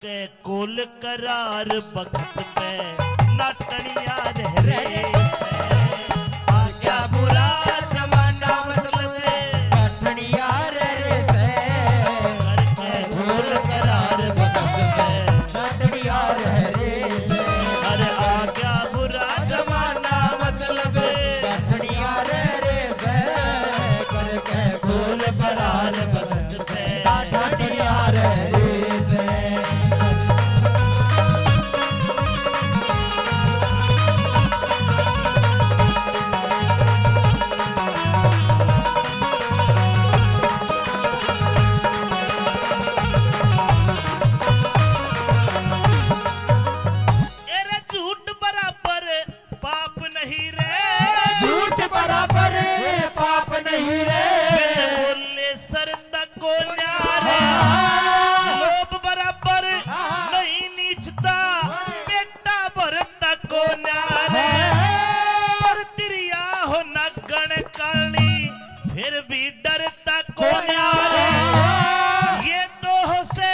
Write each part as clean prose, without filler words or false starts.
के कुल करार बखत पे नाटनिया रह रे से आ क्या बुरा जमाना मतलब नाटनिया रह रे से करके कुल करार बखत पे नाटनिया रह रे से अरे आ क्या बुरा जमाना मतलब नाटनिया रह रे से करके कुल करार बखत पे नाटनिया रह रे से फिर भी डरता को न्यारे ये तो से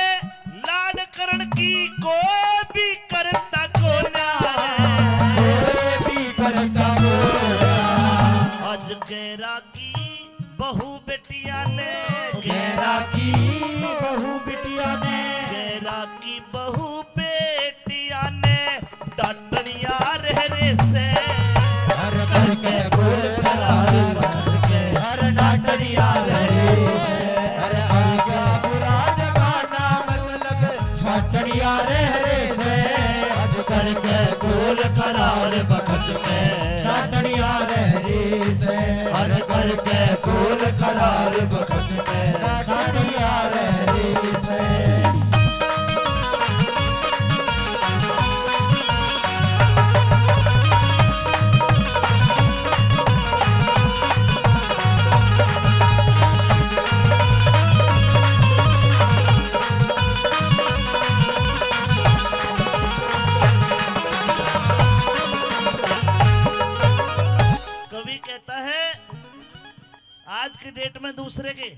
लाड करण की कोई भी करता को न्यारे भी करता हो आज गेरा की बहु बेटिया ने गेरा की बहू बिटिया ने गेरा की बहु बेटिया ने डाटनिया रह रे से हर करके बोल करार हर नाटनिया रहे से हर आज्ञा बुरा जमाना मतलब नाटनिया रहे से आज करके बोल करार बखत में नाटनिया रहे से हर करके बोल करार बखत में नाटनिया रहे से आज की डेट में दूसरे के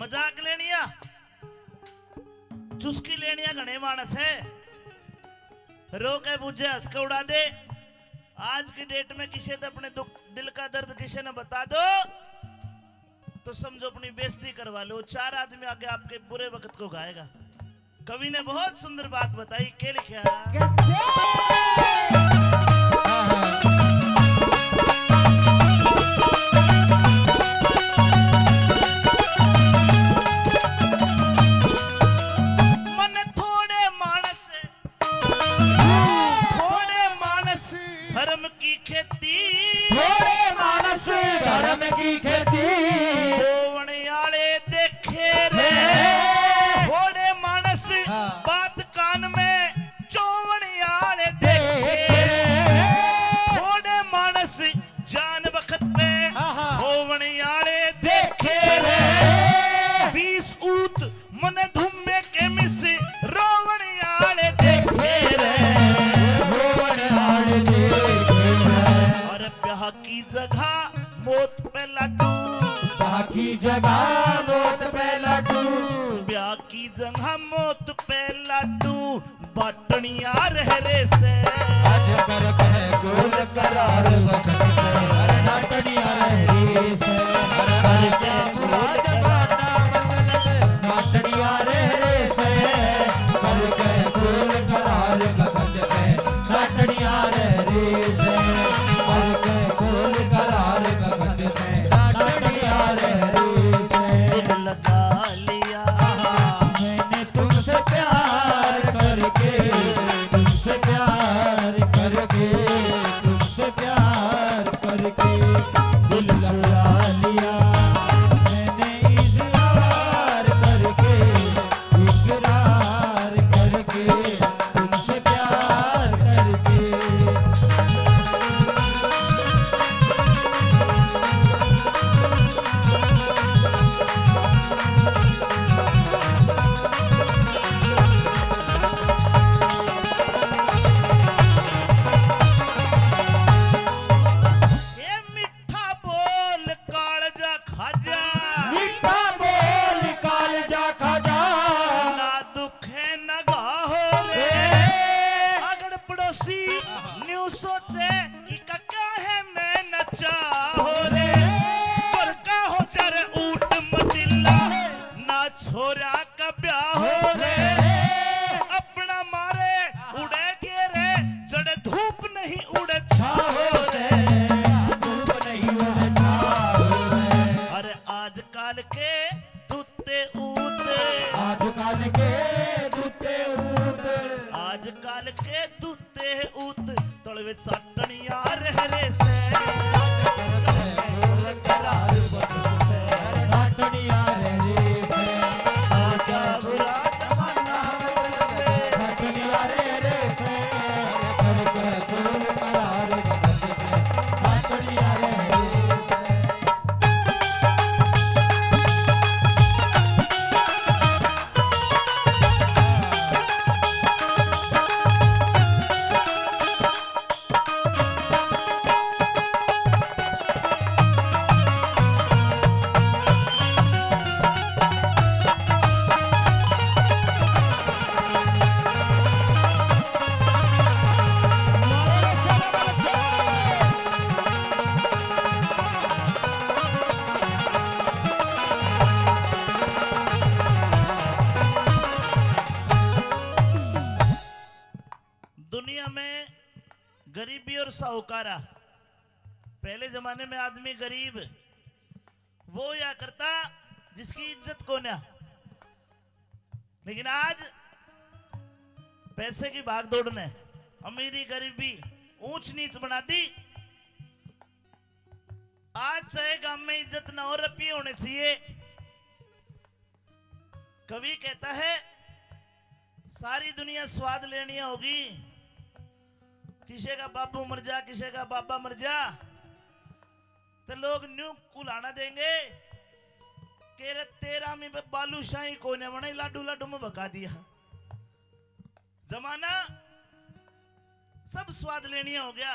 मजाक लेनिया चुस्की लेनिया घने मानस है रो के बुझे हंस के उड़ा दे। आज की डेट में किसी ने अपने दुख दिल का दर्द किसी ने बता दो तो समझो अपनी बेइज्जती करवा लो। चार आदमी आगे आपके बुरे वक्त को गाएगा। कवि ने बहुत सुंदर बात बताई। क्या लिखा धर्म की खेती होवने आले देखे रे थोड़े मानस बात कान में चौवने आले देखे रे थोड़े मानस जान वक्त पे होवने आले देखे रे 20 ऊत मन धुम्मे के मिस रोवने आले देखे रे रोवने आले देखे रे और ब्याह की जगह मौत पे लड्डू ब्याह की जगह मौत पे लड्डू ब्याह की जगह मौत पे लड्डू बटनिया रह रे से आज कर कहे गोल करार वक्त पे हर नाटनिया रे से हर हर के बुरा जमाना मतलब नाटनिया रे से हर के गोल करार वक्त पे नाटनिया रे से हर के गोल करार वक्त पे नाटनिया रे से दिल लगा लिया मैंने तुमसे प्यार करके तुमसे प्यार करके तुमसे प्यार करके दिल चुरा लिया मैंने इस आजकल के दूते ऊत तलवे चाटनिया रह रे से करार बदल से नाटनिया रे से आजा बुरा जमाना बदल से नाटनिया रे से कर के फूल करार बदल से नाटनिया रे से दुनिया में गरीबी और साहूकारा। पहले जमाने में आदमी गरीब वो या करता जिसकी इज्जत को ना, लेकिन आज पैसे की भागदौड़ ने अमीरी गरीबी ऊंच नीच बना दी। आज चाहे गांव में इज्जत ना हो रुपये होने चाहिए। कवि कहता है सारी दुनिया स्वाद लेनी होगी, किसी का बाबू मर जा किसी का बाबा मर जा तो लोग न्यू कुलाना देंगे के रे तेरा में बालूशाही कोने बने लाडू लाडू में भगा दिया। जमाना सब स्वाद लेनी हो गया।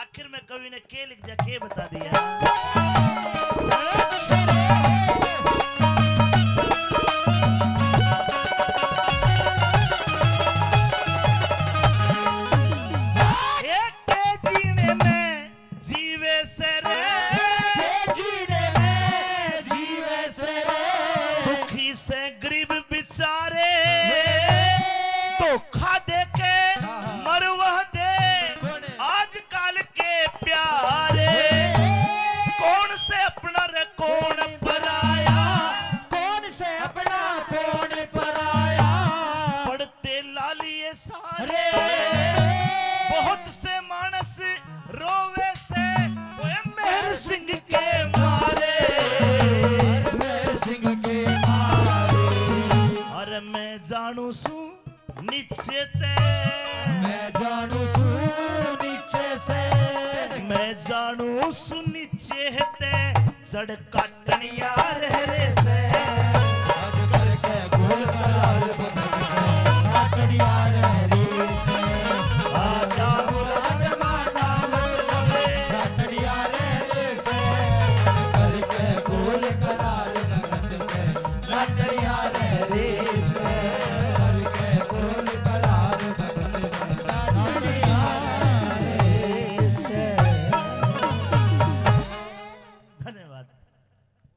आखिर में कवि ने के लिख दिया, के बता दिया। धोखा दे के मरवा दे आजकल के प्यारे, कौन से अपना रे कौन पराया, कौन से अपना कौन पराया, पढ़ते लालिए सारे बहुत से मानस रोवे से ओए मेहर सिंह के मारे, मेहर सिंह के मारे। अरे मैं जानू सू नीचे ते, मैं जानू सू नीचे से, मैं जानू सू नीचे ते जड़ काटनिया रह रे से।